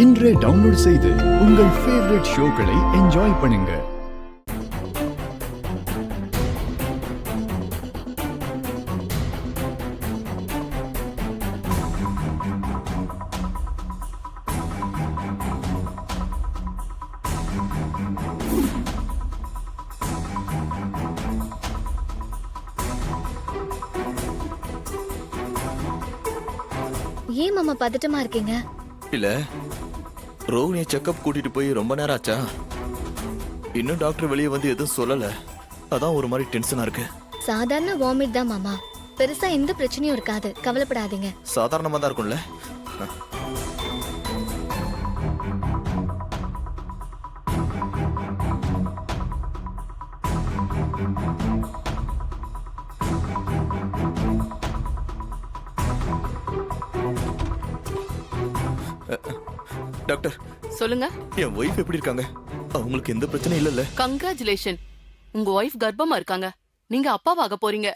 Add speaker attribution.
Speaker 1: இன்றே டவுன்லோட் செய்து உங்கள் ஃபேவரட் ஷோக்களை என்ஜாய் பண்ணுங்க.
Speaker 2: ஏன் மாமா பதட்டமா இருக்கீங்க?
Speaker 3: இல்ல, ரோஹிணியை செக்கப் கூட்டிட்டு போய் ரொம்ப நேரம் ஆச்சா? இன்னும் டாக்டர் வெளியே வந்து எதுவும் சொல்லல. அதான் ஒரு மாதிரி டென்ஷனா இருக்கு.
Speaker 2: சாதாரண வாமிட் தான் மாமா, பெருசா எந்த பிரச்சனையும் இருக்காது, கவலைப்படாதீங்க.
Speaker 3: சாதாரணமா தான் இருக்கும்ல. டாக்டர்
Speaker 4: சொல்லுங்க.
Speaker 3: என் ஒய்ஃப் எப்படி இருக்காங்க? அவங்களுக்கு எந்த பிரச்சனையும் இல்லல்ல?
Speaker 4: கங்க்ராச்சுலேஷன், உங்க ஒய்ஃப் கர்ப்பமா இருக்காங்க. நீங்க அப்பாவாக போறீங்க.